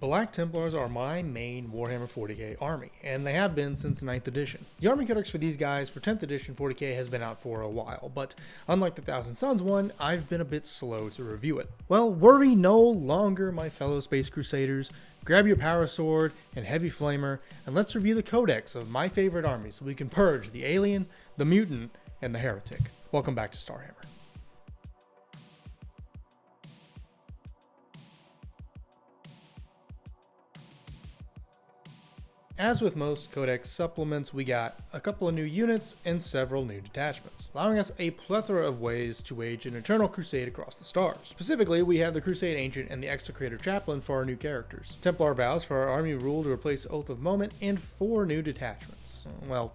Black Templars are my main Warhammer 40k army, and they have been since 9th edition. The army codex for these guys for 10th edition 40k has been out for a while, but unlike the Thousand Suns one, I've been a bit slow to review it. Well, worry no longer, my fellow Space Crusaders. Grab your Power Sword and Heavy Flamer, and let's review the codex of my favorite army so we can purge the Alien, the Mutant, and the Heretic. Welcome back to Starhammer. As with most Codex supplements, we got a couple of new units and several new detachments, allowing us a plethora of ways to wage an eternal crusade across the stars. Specifically, we have the Crusade Ancient and the Execrator Chaplain for our new characters, Templar Vows for our army rule to replace Oath of Moment, and 4 new detachments. Well,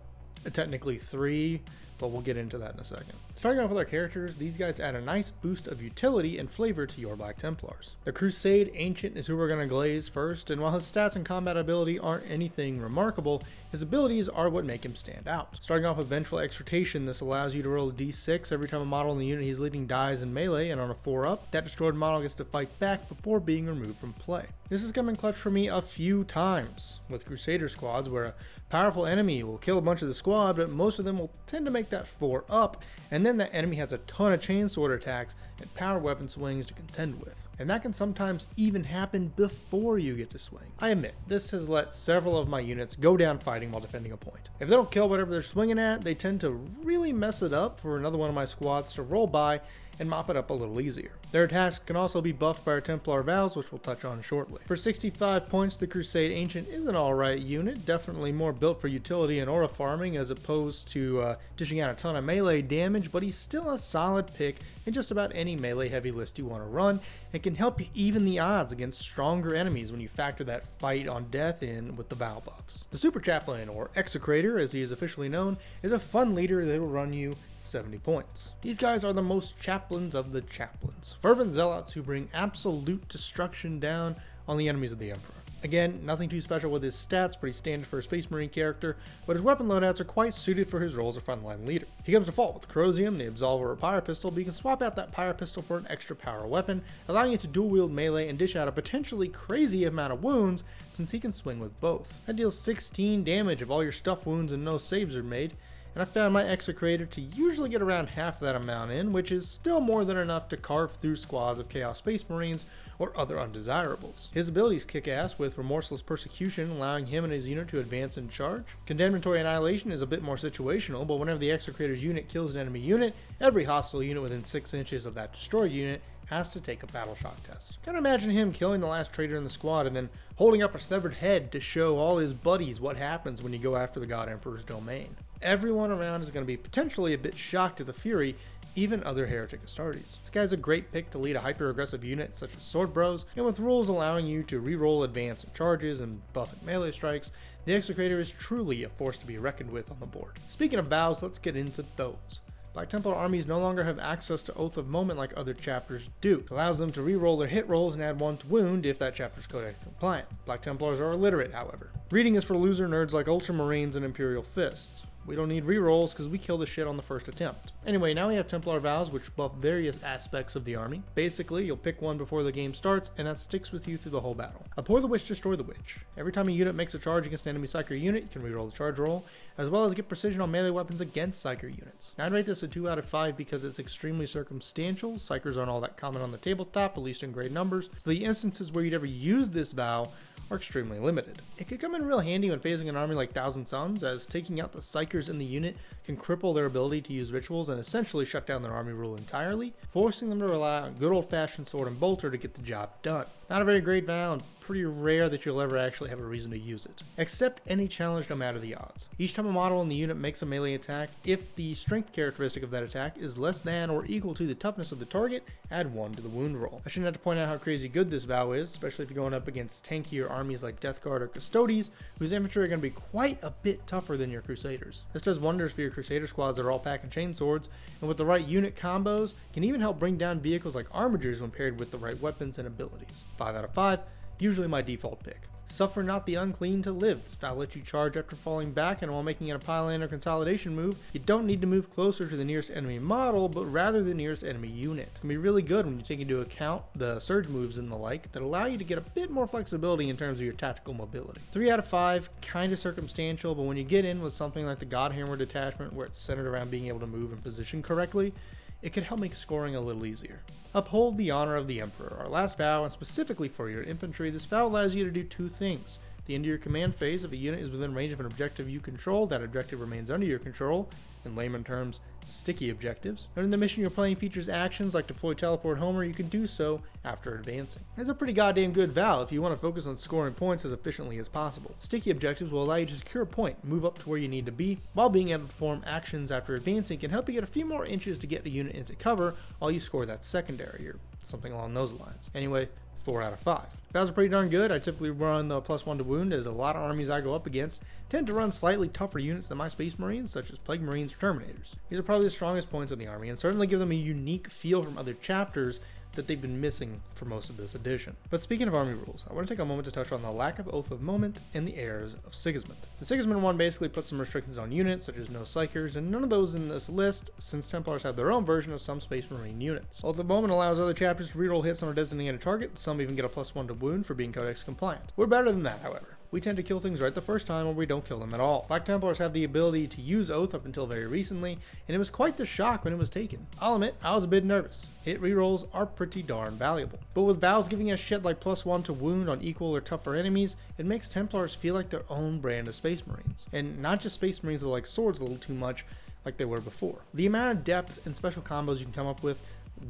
technically 3, but we'll get into that in a second. Starting off with our characters, these guys add a nice boost of utility and flavor to your Black Templars. The Crusade Ancient is who we're going to glaze first, and while his stats and combat ability aren't anything remarkable, his abilities are what make him stand out. Starting off with Vengeful Exhortation, this allows you to roll a d6 every time a model in the unit he's leading dies in melee, and on a 4-up, that destroyed model gets to fight back before being removed from play. This has come in clutch for me a few times with Crusader squads where a powerful enemy will kill a bunch of the squad, but most of them will tend to make that 4-up, and then that enemy has a ton of chainsword attacks and power weapon swings to contend with. And that can sometimes even happen before you get to swing. I admit, this has let several of my units go down fighting while defending a point. If they don't kill whatever they're swinging at, they tend to really mess it up for another one of my squads to roll by and mop it up a little easier. Their attacks can also be buffed by our Templar Vows, which we'll touch on shortly. For 65 points, the Crusade Ancient is an alright unit, definitely more built for utility and aura farming as opposed to dishing out a ton of melee damage, but he's still a solid pick in just about any melee heavy list you want to run, and can help you even the odds against stronger enemies when you factor that fight on death in with the Vow buffs. The Super Chaplain, or Execrator as he is officially known, is a fun leader that will run you 70 points. These guys are the most chaplains of the chaplains. Fervent zealots who bring absolute destruction down on the enemies of the Emperor. Again, nothing too special with his stats, pretty standard for a Space Marine character, but his weapon loadouts are quite suited for his role as a frontline leader. He comes to default with the Corrosium, the Absolver, or Pyre Pistol, but you can swap out that Pyre Pistol for an extra power weapon, allowing you to dual wield melee and dish out a potentially crazy amount of wounds since he can swing with both. That deals 16 damage if all your stuff wounds and no saves are made, and I found my Execrator to usually get around half that amount in, which is still more than enough to carve through squads of Chaos Space Marines or other undesirables. His abilities kick ass with Remorseless Persecution, allowing him and his unit to advance and charge. Condemnatory Annihilation is a bit more situational, but whenever the Execrator's unit kills an enemy unit, every hostile unit within 6 inches of that destroyed unit has to take a battle shock test. Kind of imagine him killing the last traitor in the squad and then holding up a severed head to show all his buddies what happens when you go after the God Emperor's domain. Everyone around is going to be potentially a bit shocked at the fury, even other Heretic Astartes. This guy's a great pick to lead a hyper-aggressive unit such as Sword Bros, and with rules allowing you to reroll advance and charges and buff and melee strikes, the Execrator is truly a force to be reckoned with on the board. Speaking of vows, let's get into those. Black Templar armies no longer have access to Oath of Moment like other chapters do. It allows them to reroll their hit rolls and add 1 to wound if that chapter's codex compliant. Black Templars are illiterate, however. Reading is for loser nerds like Ultramarines and Imperial Fists. We don't need rerolls because we kill the shit on the first attempt. Anyway, now we have Templar Vows, which buff various aspects of the army. Basically, you'll pick one before the game starts, and that sticks with you through the whole battle. Abhor the Witch, Destroy the Witch. Every time a unit makes a charge against an enemy Psyker unit, you can reroll the charge roll, as well as get precision on melee weapons against Psyker units. Now, I'd rate this a 2 out of 5 because it's extremely circumstantial. Psykers aren't all that common on the tabletop, at least in great numbers, so the instances where you'd ever use this vow are extremely limited. It could come in real handy when facing an army like Thousand Suns, as taking out the Psykers in the unit can cripple their ability to use rituals and essentially shut down their army rule entirely, forcing them to rely on good old-fashioned sword and bolter to get the job done. Not a very great vow, and pretty rare that you'll ever actually have a reason to use it. Accept any challenge no matter the odds. Each time a model in the unit makes a melee attack, if the strength characteristic of that attack is less than or equal to the toughness of the target, add 1 to the wound roll. I shouldn't have to point out how crazy good this vow is, especially if you're going up against tankier armies like Death Guard or Custodes, whose infantry are going to be quite a bit tougher than your Crusaders. This does wonders for your Crusader squads that are all packing chainswords, and with the right unit combos, can even help bring down vehicles like Armigers when paired with the right weapons and abilities. 5 out of 5, usually my default pick. Suffer Not the Unclean to Live. That'll let you charge after falling back, and while making it a pile-in or consolidation move, you don't need to move closer to the nearest enemy model, but rather the nearest enemy unit. It's going to be really good when you take into account the surge moves and the like that allow you to get a bit more flexibility in terms of your tactical mobility. 3 out of 5, kind of circumstantial, but when you get in with something like the Godhammer detachment where it's centered around being able to move and position correctly, it could help make scoring a little easier. Uphold the honor of the Emperor, our last vow, and specifically for your infantry, this vow allows you to do 2 things. At the end of your command phase, if a unit is within range of an objective you control, that objective remains under your control, in layman terms, sticky objectives. And in the mission you're playing features actions like deploy teleport Homer, you can do so after advancing. It's a pretty goddamn good vow if you want to focus on scoring points as efficiently as possible. Sticky objectives will allow you to secure a point, move up to where you need to be, while being able to perform actions after advancing can help you get a few more inches to get a unit into cover while you score that secondary, or something along those lines. Anyway, 4 out of 5. Vows are pretty darn good. I typically run the +1 to wound, as a lot of armies I go up against tend to run slightly tougher units than my Space Marines, such as Plague Marines or Terminators. These are probably the strongest points of the army, and certainly give them a unique feel from other chapters that they've been missing for most of this edition. But speaking of army rules, I want to take a moment to touch on the lack of Oath of Moment and the Heirs of Sigismund. The Sigismund one basically puts some restrictions on units, such as no Psychers, and none of those in this list, since Templars have their own version of some Space Marine units. Oath of Moment allows other chapters to reroll hits on a designated target, some even get a +1 to wound for being Codex compliant. We're better than that, however. We tend to kill things right the first time, or we don't kill them at all. Black Templars have the ability to use Oath up until very recently, and it was quite the shock when it was taken. I'll admit, I was a bit nervous. Hit rerolls are pretty darn valuable. But with vows giving us shit like +1 to wound on equal or tougher enemies, it makes Templars feel like their own brand of Space Marines. And not just Space Marines that like swords a little too much like they were before. The amount of depth and special combos you can come up with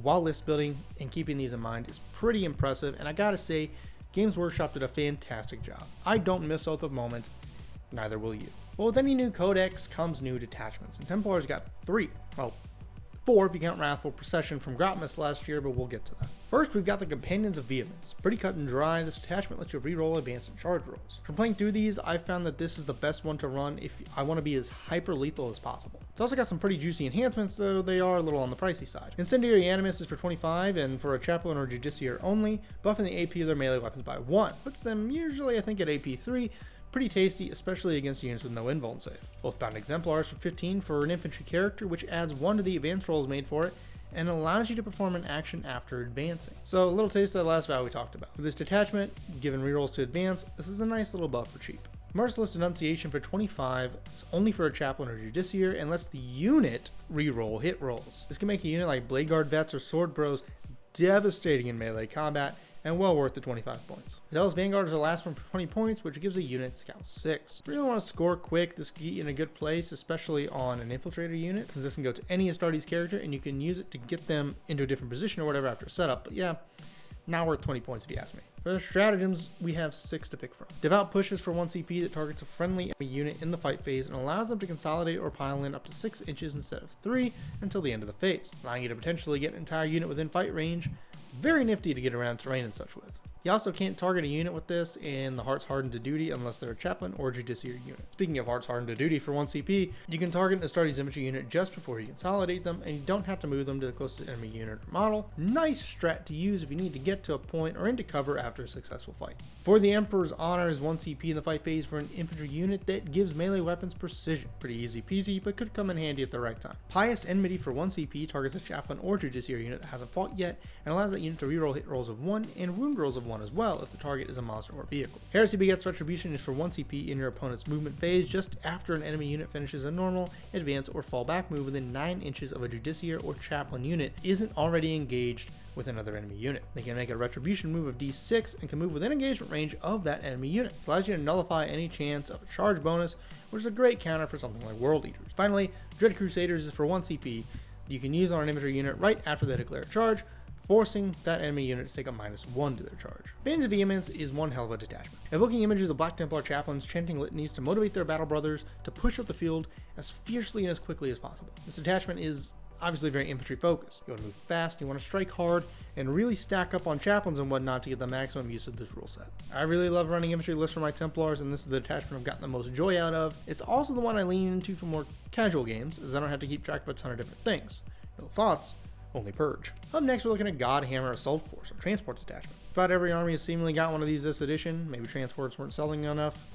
while list building and keeping these in mind is pretty impressive, and I gotta say, Games Workshop did a fantastic job. I don't miss Oath of Moment, neither will you. Well, with any new codex comes new detachments, and Templars got 3. Well, 4 if you count Wrathful Procession from Grotmus last year, but we'll get to that. First, we've got the Companions of Vehemence. Pretty cut and dry, this detachment lets you reroll advanced and charge rolls. From playing through these, I found that this is the best one to run if I want to be as hyper lethal as possible. It's also got some pretty juicy enhancements, though they are a little on the pricey side. Incendiary Animus is for 25, and for a Chaplain or Justiciar only, buffing the AP of their melee weapons by 1. Puts them usually, I think, at AP 3, pretty tasty, especially against units with no invuln save. Oathbound Exemplars for 15 for an infantry character, which adds 1 to the advance rolls made for it, and allows you to perform an action after advancing. So a little taste of that last vow we talked about. For this detachment, given rerolls to advance, this is a nice little buff for cheap. Merciless Denunciation for 25 is only for a Chaplain or Justiciar and lets the unit reroll hit rolls. This can make a unit like Blade Guard Vets or Sword Bros devastating in melee combat, and well worth the 25 points. Zealous Vanguard is the last one for 20 points, which gives a unit Scout 6. If you really want to score quick, this can get you in a good place, especially on an Infiltrator unit, since this can go to any Astartes character, and you can use it to get them into a different position or whatever after setup, but yeah, not worth 20 points if you ask me. For the stratagems, we have 6 to pick from. Devout pushes for 1 CP that targets a friendly enemy unit in the fight phase and allows them to consolidate or pile in up to 6 inches instead of 3 until the end of the phase, allowing you to potentially get an entire unit within fight range. Very nifty to get around terrain and such with. You also can't target a unit with this in the Hearts Hardened to Duty unless they're a Chaplain or Justiciar unit. Speaking of Hearts Hardened to Duty for 1 CP, you can target an Astartes infantry unit just before you consolidate them, and you don't have to move them to the closest enemy unit or model. Nice strat to use if you need to get to a point or into cover after a successful fight. For the Emperor's Honor is 1 CP in the fight phase for an infantry unit that gives melee weapons precision. Pretty easy peasy, but could come in handy at the right time. Pious Enmity for 1 CP targets a Chaplain or Justiciar unit that hasn't fought yet, and allows that unit to reroll hit rolls of 1 and wound rolls of 1 as well if the target is a monster or vehicle. Heresy Begets Retribution is for 1 CP in your opponent's movement phase just after an enemy unit finishes a normal, advance, or fall back move within 9 inches of a Justiciar or Chaplain unit isn't already engaged with another enemy unit. They can make a retribution move of D6 and can move within engagement range of that enemy unit. This allows you to nullify any chance of a charge bonus, which is a great counter for something like World Eaters. Finally, Dread Crusaders is for 1 CP you can use on an infantry unit right after they declare a charge, forcing that enemy unit to take a -1 to their charge. Companions of Vehemence is one hell of a detachment. Evoking images of Black Templar chaplains chanting litanies to motivate their battle brothers to push up the field as fiercely and as quickly as possible. This detachment is obviously very infantry focused. You want to move fast, you want to strike hard, and really stack up on chaplains and whatnot to get the maximum use of this rule set. I really love running infantry lists for my Templars, and this is the detachment I've gotten the most joy out of. It's also the one I lean into for more casual games, as I don't have to keep track of a ton of different things. No thoughts, only Purge. Up next, we're looking at Godhammer Assault Force, or Transport Detachment. About every army has seemingly got one of these this edition. Maybe transports weren't selling enough.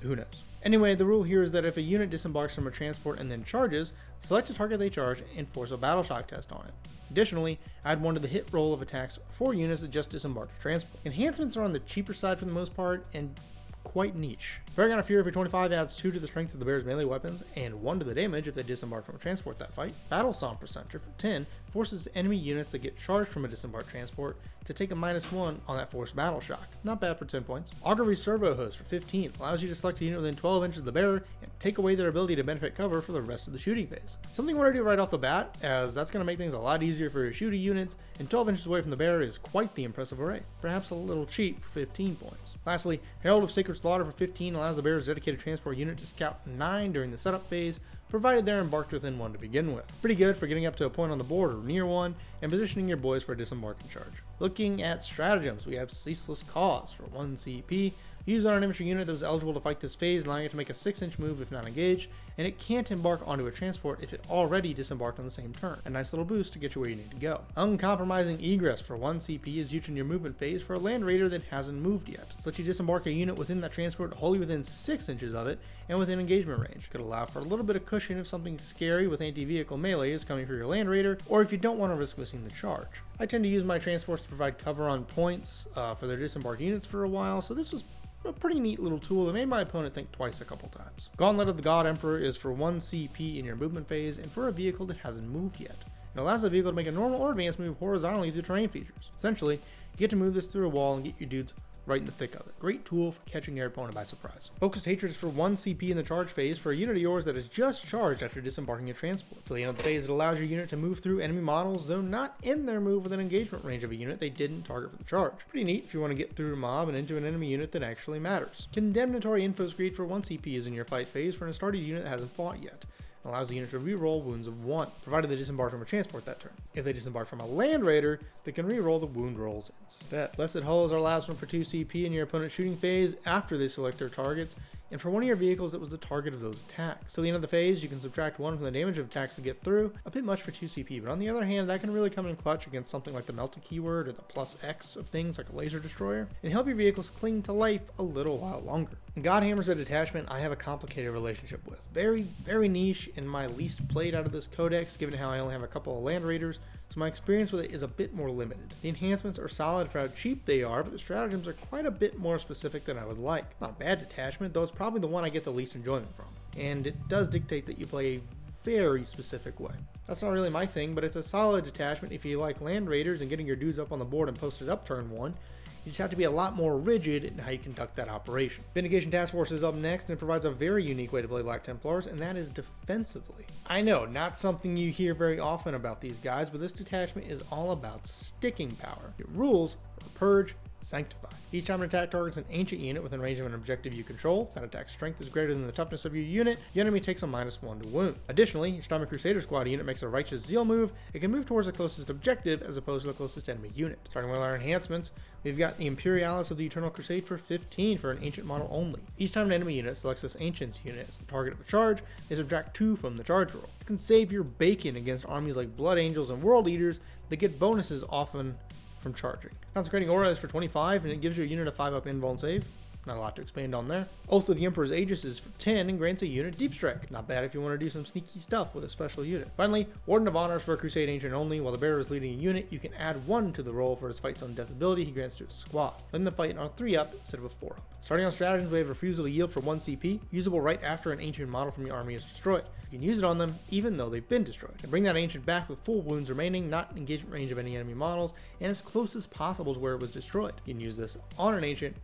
Who knows? Anyway, the rule here is that if a unit disembarks from a transport and then charges, select a target they charge and force a battle shock test on it. Additionally, add 1 to the hit roll of attacks for units that just disembarked a transport. Enhancements are on the cheaper side for the most part and quite niche. Paragon of Fury for 25 adds 2 to the strength of the bear's melee weapons and 1 to the damage if they disembark from a transport that fight. Battle Song Percenter for 10 forces enemy units that get charged from a disembarked transport to take a -1 on that forced battle shock. Not bad for 10 points. Augury Servo Hose for 15 allows you to select a unit within 12 inches of the bearer and take away their ability to benefit cover for the rest of the shooting phase. Something I want to do right off the bat, as that's going to make things a lot easier for your shooting units, and 12 inches away from the bearer is quite the impressive array. Perhaps a little cheap for 15 points. Lastly, Herald of Sacred Slaughter for 15 allows the bearer's dedicated transport unit to scout 9 during the setup phase, provided they're embarked within 1 to begin with. Pretty good for getting up to a point on the board or near one, and positioning your boys for a disembarking charge. Looking at stratagems, we have Ceaseless Cause for 1 CP, used on an infantry unit that was eligible to fight this phase, allowing it to make a 6-inch move if not engaged, and it can't embark onto a transport if it already disembarked on the same turn. A nice little boost to get you where you need to go. Uncompromising Egress for 1 CP is used in your movement phase for a land raider that hasn't moved yet. So let you disembark a unit within that transport wholly within 6 inches of it and within engagement range. Could allow for a little bit of cushion if something scary with anti-vehicle melee is coming for your land raider, or if you don't want to risk missing the charge. I tend to use my transports to provide cover on points for their disembarked units for a while, so this was a pretty neat little tool that made my opponent think twice a couple times. Gauntlet of the God Emperor is for 1 CP in your movement phase and for a vehicle that hasn't moved yet. It allows the vehicle to make a normal or advanced move horizontally through terrain features. Essentially, you get to move this through a wall and get your dudes right in the thick of it. Great tool for catching your opponent by surprise. Focused Hatred is for 1 CP in the charge phase for a unit of yours that is just charged after disembarking a transport. Till the end of the phase, it allows your unit to move through enemy models, though not in their move within engagement range of a unit they didn't target for the charge. Pretty neat if you want to get through a mob and into an enemy unit that actually matters. Condemnatory Info Screed for 1 CP is in your fight phase for an Astartes unit that hasn't fought yet. It allows the unit to reroll wounds of 1, provided they disembark from a transport that turn. If they disembark from a land raider, they can reroll the wound rolls instead. Blessed Hull is our last one for 2 CP in your opponent's shooting phase after they select their targets, and for one of your vehicles that was the target of those attacks. Till the end of the phase, you can subtract 1 from the damage of attacks to get through. A bit much for 2 CP, but on the other hand, that can really come in clutch against something like the Melted Keyword or the +X of things like a Laser Destroyer, and help your vehicles cling to life a little while longer. And Godhammer's a detachment I have a complicated relationship with. Very, very niche and my least played out of this codex, given how I only have a couple of land raiders, so my experience with it is a bit more limited. The enhancements are solid for how cheap they are, but the stratagems are quite a bit more specific than I would like. Not a bad detachment, though it's probably the one I get the least enjoyment from. And it does dictate that you play a very specific way. That's not really my thing, but it's a solid detachment if you like land raiders and getting your dudes up on the board and posted up turn 1. You just have to be a lot more rigid in how you conduct that operation. Vindication Task Force is up next and it provides a very unique way to play Black Templars, and that is defensively. I know, not something you hear very often about these guys, but this detachment is all about sticking power. Your rules are Purge, Sanctify. Each time an attack targets an ancient unit within range of an objective you control, if that attack's strength is greater than the toughness of your unit, the enemy takes a -1 to wound. Additionally, each time a Crusader Squad unit makes a Righteous Zeal move, it can move towards the closest objective as opposed to the closest enemy unit. Starting with our enhancements, we've got the Imperialis of the Eternal Crusade for 15 for an ancient model only. Each time an enemy unit selects this ancient's unit as the target of a charge, they subtract 2 from the charge roll. This can save your bacon against armies like Blood Angels and World Eaters that get bonuses often from charging. Consecrating Aura is for 25 and it gives you a unit a 5-up invuln save. Not a lot to expand on there. Oath of the Emperor's Aegis is for 10 and grants a unit Deep Strike. Not bad if you want to do some sneaky stuff with a special unit. Finally, Warden of Honor is for a Crusade Ancient only. While the bearer is leading a unit, you can add 1 to the roll for his Fight Zone Death ability he grants to his squad. Letting them fight on a 3-up instead of a 4-up. Starting on stratagems, we have Refusal to Yield for 1 CP, usable right after an ancient model from your army is destroyed. You can use it on them even though they've been destroyed. And bring that ancient back with full wounds remaining, not in engagement range of any enemy models, and as close as possible to where it was destroyed. You can use this on an ancient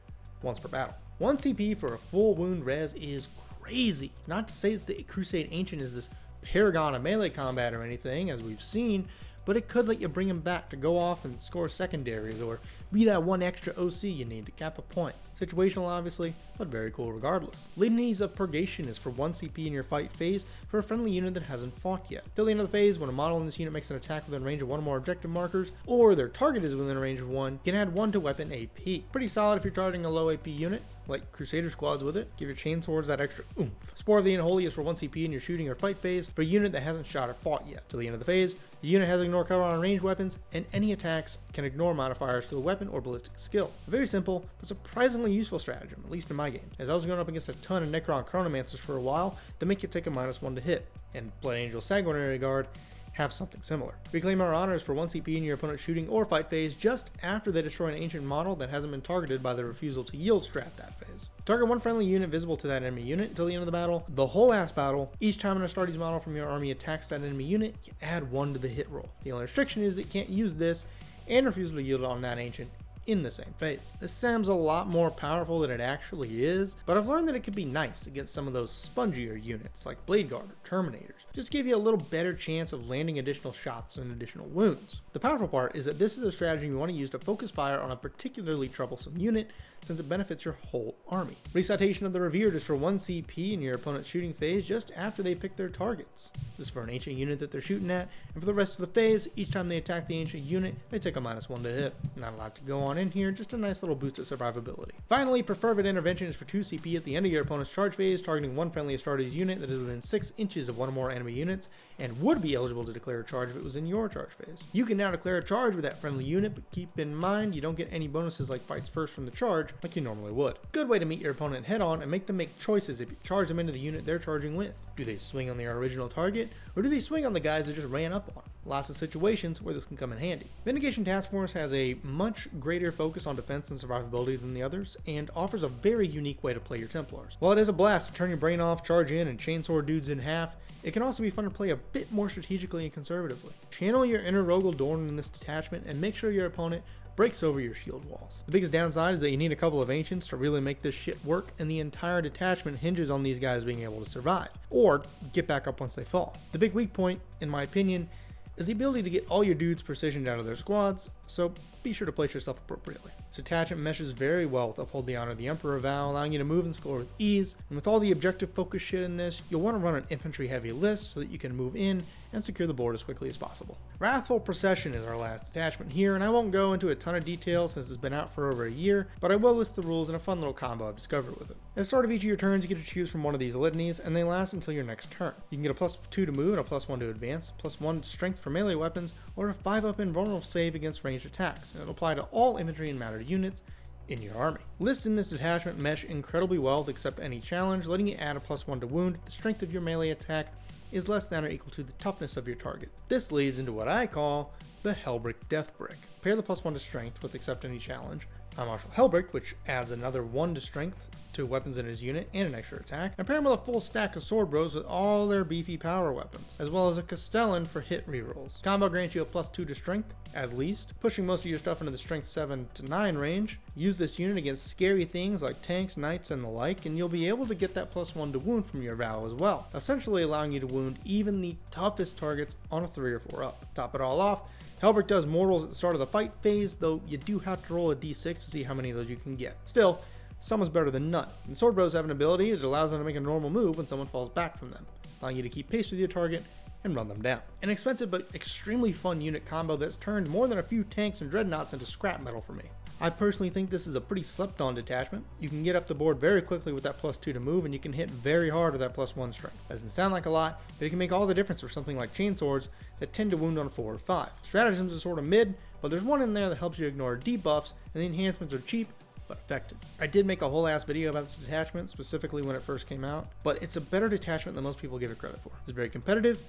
once per battle. 1 CP for a full wound res is crazy. It's not to say that the Crusade Ancient is this paragon of melee combat or anything, as we've seen, but it could let you bring him back to go off and score secondaries, or be that one extra OC you need to cap a point. Situational obviously, but very cool regardless. Litanies of Purgation is for 1 CP in your fight phase for a friendly unit that hasn't fought yet. Till the end of the phase, when a model in this unit makes an attack within range of 1 or more objective markers, or their target is within a range of 1, you can add 1 to weapon AP. Pretty solid if you're targeting a low AP unit, like Crusader squads with it. Give your chainswords that extra oomph. Spore of the Unholy is for 1 CP in your shooting or fight phase for a unit that hasn't shot or fought yet. Till the end of the phase, the unit has ignore cover on ranged weapons, and any attacks can ignore modifiers to the weapon or ballistic skill. A very simple, but surprisingly useful stratagem, at least in my game, as I was going up against a ton of Necron Chronomancers for a while that make you take a -1 to hit, and Blood Angel Sanguinary Guard have something similar. Reclaim Our Honor is for 1 CP in your opponent's shooting or fight phase just after they destroy an ancient model that hasn't been targeted by the refusal to yield strat that phase. Target 1 friendly unit visible to that enemy unit until the end of the battle. The whole ass battle, each time an Astartes model from your army attacks that enemy unit, you add 1 to the hit roll. The only restriction is that you can't use this and refusal to yield on that ancient in the same phase. This sounds a lot more powerful than it actually is, but I've learned that it could be nice against some of those spongier units like Blade Guard or Terminators, just to give you a little better chance of landing additional shots and additional wounds. The powerful part is that this is a strategy you want to use to focus fire on a particularly troublesome unit, since it benefits your whole army. Recitation of the Revered is for 1 CP in your opponent's shooting phase just after they pick their targets. This is for an ancient unit that they're shooting at, and for the rest of the phase, each time they attack the ancient unit, they take a -1 to hit. Not a lot to go on in here, just a nice little boost of survivability. Finally, Perfervid Intervention is for 2 CP at the end of your opponent's charge phase, targeting 1 friendly Astartes unit that is within 6 inches of 1 or more enemy units, and would be eligible to declare a charge if it was in your charge phase. You can now declare a charge with that friendly unit, but keep in mind you don't get any bonuses like fights first from the charge like you normally would. Good way to meet your opponent head on and make them make choices if you charge them into the unit they're charging with. Do they swing on their original target, or do they swing on the guys that just ran up on? Lots of situations where this can come in handy. Vindication Task Force has a much greater focus on defense and survivability than the others, and offers a very unique way to play your Templars. While it is a blast to turn your brain off, charge in, and chainsaw dudes in half, it can also be fun to play a bit more strategically and conservatively. Channel your inner Rogel Dorn in this detachment and make sure your opponent breaks over your shield walls. The biggest downside is that you need a couple of ancients to really make this shit work, and the entire detachment hinges on these guys being able to survive, or get back up once they fall. The big weak point, in my opinion, is the ability to get all your dudes precisioned out of their squads, so be sure to place yourself appropriately. This attachment meshes very well with Uphold the Honor of the Emperor vow, allowing you to move and score with ease, and with all the objective focus shit in this, you'll want to run an infantry heavy list so that you can move in and secure the board as quickly as possible. Wrathful Procession is our last detachment here, and I won't go into a ton of detail since it's been out for over a year, but I will list the rules and a fun little combo I've discovered with it. At the start of each of your turns, you get to choose from one of these litanies, and they last until your next turn. You can get a +2 to move and a +1 to advance, +1 to strength for melee weapons, or a 5-up invulnerable save against ranged attacks, and it'll apply to all infantry and mounted units in your army. Lists in this detachment mesh incredibly well to accept any challenge, letting you add a +1 to wound if the strength of your melee attack is less than or equal to the toughness of your target. This leads into what I call the Hellbrick Death Brick. Pair the +1 to strength with accept any challenge, High Marshal Hellbrick, which adds another 1 to strength to weapons in his unit and an extra attack, and pair him with a full stack of sword bros with all their beefy power weapons, as well as a Castellan for hit rerolls. Combo grants you a +2 to strength, at least, pushing most of your stuff into the strength 7 to 9 range. Use this unit against scary things like tanks, knights, and the like, and you'll be able to get that +1 to wound from your vow as well, essentially allowing you to wound even the toughest targets on a 3 or 4 up. Top it all off, Hellbrick does mortals at the start of the fight phase, though you do have to roll a d6 to see how many of those you can get. Still, some is better than none. And Sword Bros have an ability that allows them to make a normal move when someone falls back from them, allowing you to keep pace with your target and run them down. An expensive but extremely fun unit combo that's turned more than a few tanks and dreadnoughts into scrap metal for me. I personally think this is a pretty slept on detachment. You can get up the board very quickly with that +2 to move, and you can hit very hard with that +1 strength. Doesn't sound like a lot, but it can make all the difference for something like chainswords that tend to wound on 4 or 5. Stratagems are sort of mid, but there's one in there that helps you ignore debuffs, and the enhancements are cheap but effective. I did make a whole ass video about this detachment, specifically when it first came out, but it's a better detachment than most people give it credit for. It's very competitive,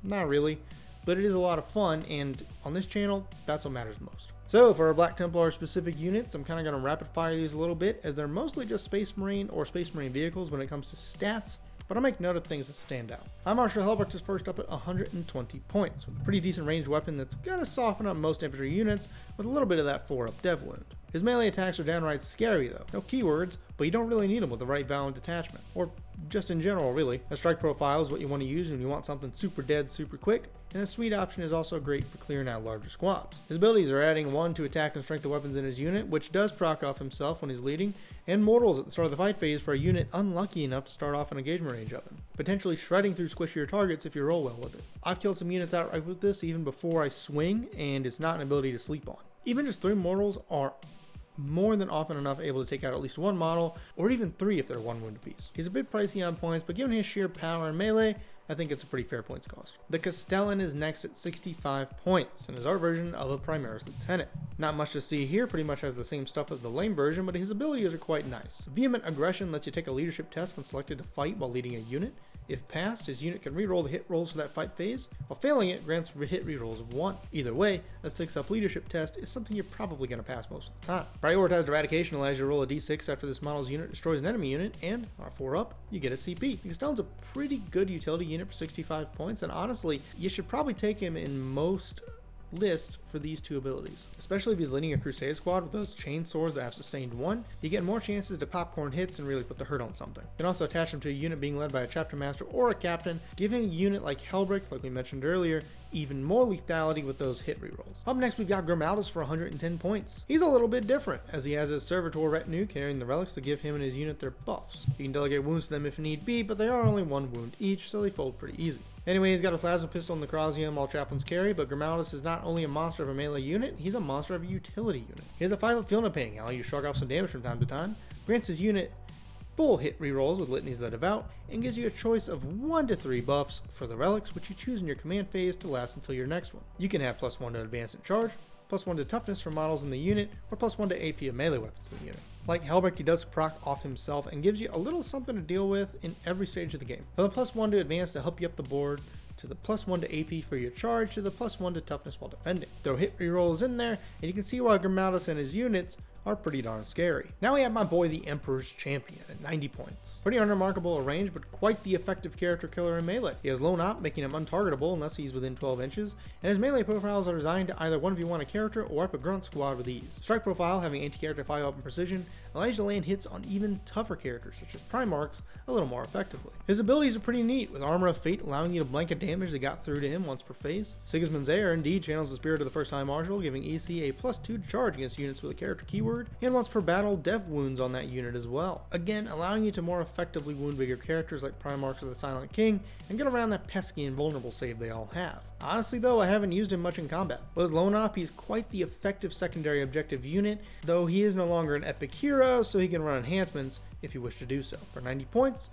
not really, but it is a lot of fun, and on this channel, that's what matters most. So for our Black Templar specific units, I'm kind of going to rapid fire these a little bit, as they're mostly just Space Marine or Space Marine vehicles when it comes to stats, but I'll make note of things that stand out. High Marshal Hellbrick is first up at 120 points, with a pretty decent ranged weapon that's going to soften up most infantry units with a little bit of that 4-up dev wound. His melee attacks are downright scary though. No keywords, but you don't really need them with the right valid detachment. Or just in general really. A strike profile is what you want to use when you want something super dead super quick, and the sweet option is also great for clearing out larger squads. His abilities are adding 1 to attack and strength of weapons in his unit, which does proc off himself when he's leading, and mortals at the start of the fight phase for a unit unlucky enough to start off an engagement range of him, potentially shredding through squishier targets if you roll well with it. I've killed some units outright with this even before I swing, and it's not an ability to sleep on. Even just 3 mortals are more than often enough able to take out at least 1 model, or even 3 if they're 1 wound apiece. He's a bit pricey on points, but given his sheer power and melee, I think it's a pretty fair points cost. The Castellan is next at 65 points, and is our version of a Primaris Lieutenant. Not much to see here, pretty much has the same stuff as the lame version, but his abilities are quite nice. Vehement Aggression lets you take a leadership test when selected to fight while leading a unit. If passed, his unit can reroll the hit rolls for that fight phase, while failing it grants hit rerolls of 1. Either way, a 6-up leadership test is something you're probably going to pass most of the time. Prioritized Eradication allows you to roll a d6 after this model's unit destroys an enemy unit, and on a 4-up, you get a CP. The Castellan's a pretty good utility unit for 65 points, and honestly, you should probably take him in most list for these 2 abilities. Especially if he's leading a Crusade squad with those chain swords that have sustained 1, you get more chances to popcorn hits and really put the hurt on something. You can also attach him to a unit being led by a chapter master or a captain, giving a unit like Helbrick, like we mentioned earlier, even more lethality with those hit rerolls. Up next we've got Grimaldus for 110 points. He's a little bit different, as he has his servitor retinue carrying the relics to give him and his unit their buffs. You can delegate wounds to them if need be, but they are only 1 wound each, so they fold pretty easy. Anyway, he's got a plasma pistol and the Necrosium all chaplains carry, but Grimaldus is not only a monster of a melee unit, he's a monster of a utility unit. He has a 5-up Field of Pain, allowing you to shrug off some damage from time to time, grants his unit full hit rerolls with Litanies of the Devout, and gives you a choice of 1 to 3 buffs for the relics, which you choose in your command phase to last until your next one. You can have +1 to advance and charge, +1 to toughness for models in the unit, or +1 to AP of melee weapons in the unit. Like Helbrick, he does proc off himself and gives you a little something to deal with in every stage of the game. From the +1 to advance to help you up the board, to the +1 to AP for your charge, to the +1 to toughness while defending. Throw hit rerolls in there, and you can see why Grimaldus and his units are pretty darn scary. Now we have my boy the Emperor's Champion at 90 points. Pretty unremarkable at range, but quite the effective character killer in melee. He has lone op, making him untargetable unless he's within 12 inches, and his melee profiles are designed to either 1v1 a character or wipe a grunt squad with ease. Strike profile, having anti-character 5-up and precision, allows you to land hits on even tougher characters such as Primarchs a little more effectively. His abilities are pretty neat, with Armor of Fate allowing you to blanket damage that got through to him once per phase. Sigismund's Heir indeed channels the spirit of the first time marshal, giving EC a +2 to charge against units with a character keyword, and once per battle dev wounds on that unit as well. Again, allowing you to more effectively wound bigger characters like Primarchs or the Silent King, and get around that pesky and vulnerable save they all have. Honestly though, I haven't used him much in combat. With his lone op, he's quite the effective secondary objective unit, though he is no longer an epic hero, so he can run enhancements if you wish to do so. For 90 points,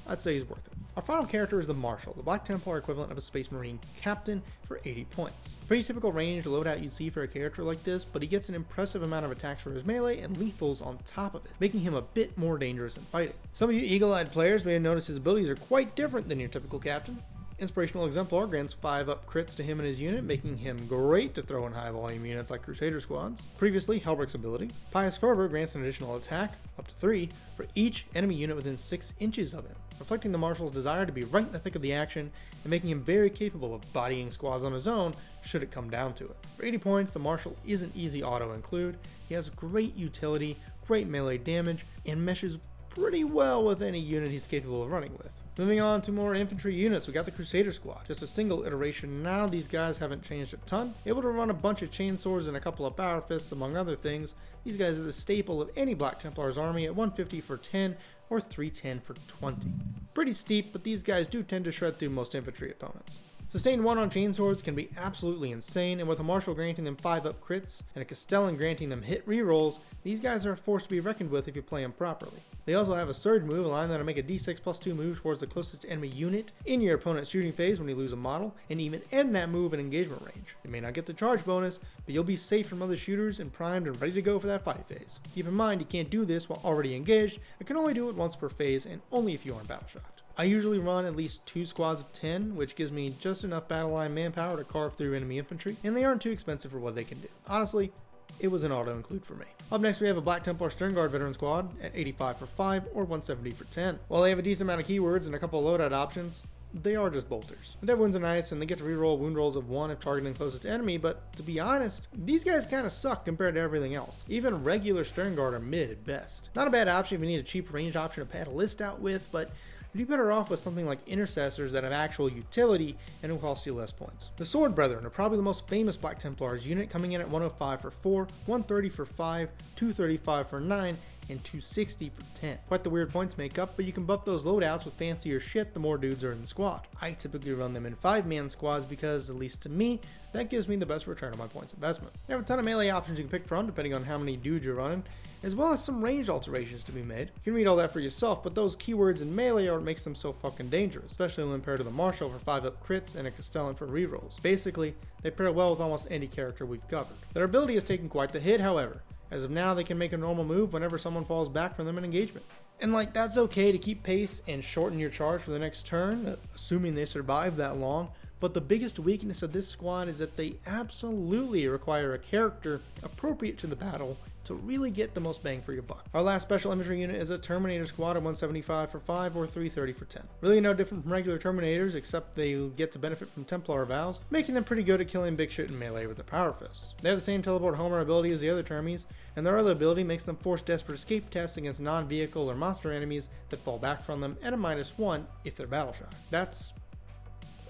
I'd say he's worth it. Our final character is the Marshal, the Black Templar equivalent of a Space Marine captain, for 80 points. Pretty typical range loadout you'd see for a character like this, but he gets an impressive amount of attacks for his melee and lethals on top of it, making him a bit more dangerous in fighting. Some of you eagle-eyed players may have noticed his abilities are quite different than your typical captain. Inspirational Exemplar grants 5-up crits to him and his unit, making him great to throw in high volume units like Crusader squads. Previously, Helbrick's ability. Pious Fervor grants an additional attack, up to 3, for each enemy unit within 6 inches of him, reflecting the Marshal's desire to be right in the thick of the action and making him very capable of bodying squads on his own should it come down to it. For 80 points, the Marshal isn't easy auto include. He has great utility, great melee damage, and meshes pretty well with any unit he's capable of running with. Moving on to more infantry units, we got the Crusader squad. Just a single iteration now, these guys haven't changed a ton. Able to run a bunch of chainswords and a couple of power fists among other things. These guys are the staple of any Black Templars army at 150 for 10 or 310 for 20. Pretty steep, but these guys do tend to shred through most infantry opponents. Sustained 1 on chainswords can be absolutely insane, and with a Marshal granting them 5-up crits and a Castellan granting them hit rerolls, these guys are a force to be reckoned with if you play them properly. They also have a surge move, allowing them to make a d6 +2 move towards the closest enemy unit in your opponent's shooting phase when you lose a model, and even end that move in engagement range. You may not get the charge bonus, but you'll be safe from other shooters and primed and ready to go for that fight phase. Keep in mind, you can't do this while already engaged, and can only do it once per phase, and only if you aren't battle shocked. I usually run at least 2 squads of 10, which gives me just enough battle line manpower to carve through enemy infantry, and they aren't too expensive for what they can do. Honestly, it was an auto include for me. Up next we have a Black Templar Sternguard veteran squad at 85 for 5 or 170 for 10. While they have a decent amount of keywords and a couple of loadout options, they are just bolters. The dead wounds are nice, and they get to reroll wound rolls of 1 if targeting closest to enemy, but to be honest, these guys kind of suck compared to everything else. Even regular Stern Guard are mid at best. Not a bad option if you need a cheap ranged option to pad a list out with, but you'd be better off with something like Intercessors that have actual utility and will cost you less points. The Sword Brethren are probably the most famous Black Templars unit, coming in at 105 for 4, 130 for 5, 235 for 9, and 260 for 10. Quite the weird points makeup, but you can buff those loadouts with fancier shit the more dudes are in the squad. I typically run them in 5-man squads because, at least to me, that gives me the best return on my points investment. You have a ton of melee options you can pick from depending on how many dudes you're running, as well as some range alterations to be made. You can read all that for yourself, but those keywords in melee are what makes them so fucking dangerous, especially when paired to the Marshal for 5-up crits and a Castellan for rerolls. Basically, they pair well with almost any character we've covered. Their ability has taken quite the hit, however. As of now, they can make a normal move whenever someone falls back from them in engagement. And like, that's okay to keep pace and shorten your charge for the next turn, assuming they survive that long. But the biggest weakness of this squad is that they absolutely require a character appropriate to the battle to really get the most bang for your buck. Our last special infantry unit is a Terminator squad at 175 for 5 or 330 for 10. Really no different from regular Terminators, except they get to benefit from Templar vows, making them pretty good at killing big shit in melee with their power fists. They have the same teleport Homer ability as the other Termies, and their other ability makes them force desperate escape tests against non-vehicle or monster enemies that fall back from them at a -1 if they're battle shy. That's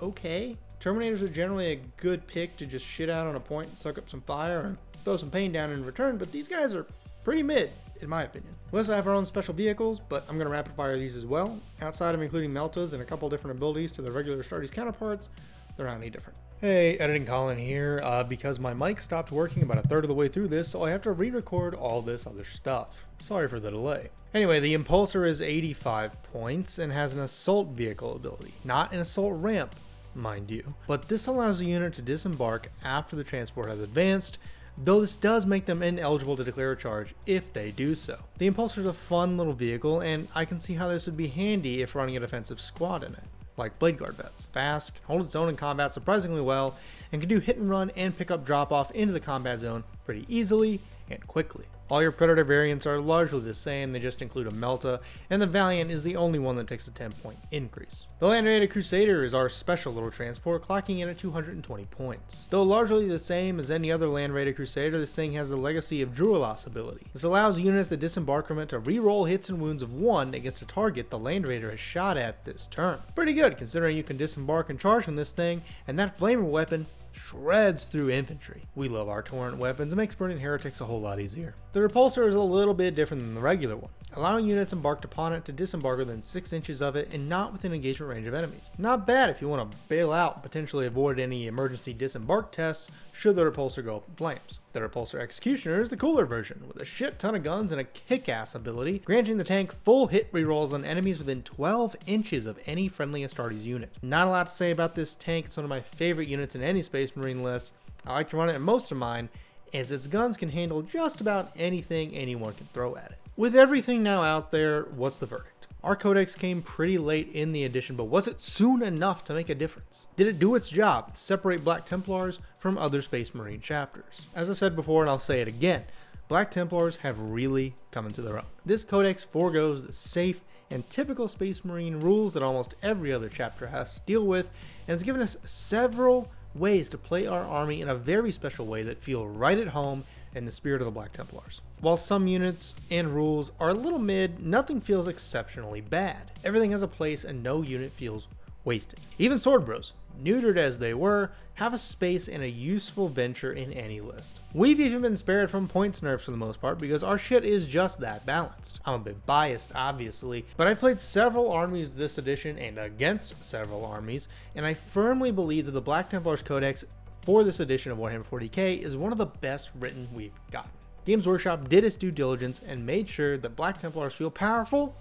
okay. Terminators are generally a good pick to just shit out on a point and suck up some fire and throw some pain down in return, but these guys are pretty mid, in my opinion. We also have our own special vehicles, but I'm going to rapid fire these as well. Outside of including Meltas and a couple different abilities to the regular Astartes counterparts, they're not any different. Hey, Editing Colin here, because my mic stopped working about a third of the way through this, so I have to re-record all this other stuff. Sorry for the delay. Anyway, the Impulsor is 85 points and has an assault vehicle ability, not an assault ramp, mind you. But this allows the unit to disembark after the transport has advanced, though this does make them ineligible to declare a charge if they do so. The Impulsor is a fun little vehicle, and I can see how this would be handy if running a defensive squad in it, like Blade Guard vets. Fast, can hold its own in combat surprisingly well, and can do hit and run and pick up drop off into the combat zone pretty easily and quickly. All your Predator variants are largely the same, they just include a Melta, and the Valiant is the only one that takes a 10-point increase. The Land Raider Crusader is our special little transport, clocking in at 220 points. Though largely the same as any other Land Raider Crusader, this thing has the legacy of Druilas ability. This allows units that disembark from it to reroll hits and wounds of 1 against a target the Land Raider has shot at this turn. Pretty good, considering you can disembark and charge from this thing, and that flamer weapon shreds through infantry. We love our torrent weapons, it makes burning heretics a whole lot easier. The Repulsor is a little bit different than the regular one, allowing units embarked upon it to disembark within 6 inches of it and not within engagement range of enemies. Not bad if you want to bail out and potentially avoid any emergency disembark tests should the Repulsor go up in flames. The Repulsor Executioner is the cooler version, with a shit ton of guns and a kick-ass ability, granting the tank full hit rerolls on enemies within 12 inches of any friendly Astartes unit. Not a lot to say about this tank, it's one of my favorite units in any Space Marine list. I like to run it in most of mine, as its guns can handle just about anything anyone can throw at it. With everything now out there, what's the verdict? Our Codex came pretty late in the edition, but was it soon enough to make a difference? Did it do its job to separate Black Templars from other Space Marine chapters? As I've said before, and I'll say it again, Black Templars have really come into their own. This Codex forgoes the safe and typical Space Marine rules that almost every other chapter has to deal with, and it's given us several ways to play our army in a very special way that feel right at home in the spirit of the Black Templars. While some units and rules are a little mid, nothing feels exceptionally bad. Everything has a place and no unit feels wasted. Even Sword Bros, neutered as they were, have a space and a useful venture in any list. We've even been spared from points nerfs for the most part because our shit is just that balanced. I'm a bit biased obviously, but I've played several armies this edition and against several armies, and I firmly believe that the Black Templars Codex for this edition of Warhammer 40k is one of the best written we've gotten. Games Workshop did its due diligence and made sure that Black Templars feel powerful,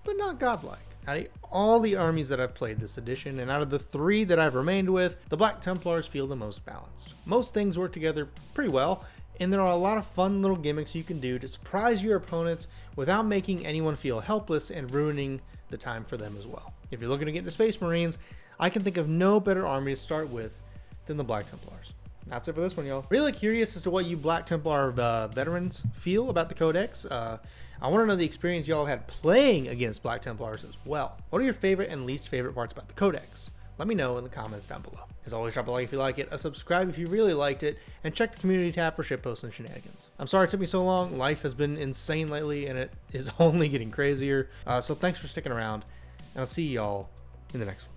but not godlike. Out of all the armies that I've played this edition, and out of the 3 that I've remained with, the Black Templars feel the most balanced. Most things work together pretty well, and there are a lot of fun little gimmicks you can do to surprise your opponents without making anyone feel helpless and ruining the time for them as well. If you're looking to get into Space Marines, I can think of no better army to start with than the Black Templars. That's it for this one, y'all. Really curious as to what you Black Templar veterans feel about the Codex. I want to know the experience y'all had playing against Black Templars as well. What are your favorite and least favorite parts about the Codex? Let me know in the comments down below. As always, drop a like if you like it, a subscribe if you really liked it, and check the community tab for shitposts and shenanigans. I'm sorry it took me so long. Life has been insane lately, and it is only getting crazier. So thanks for sticking around, and I'll see y'all in the next one.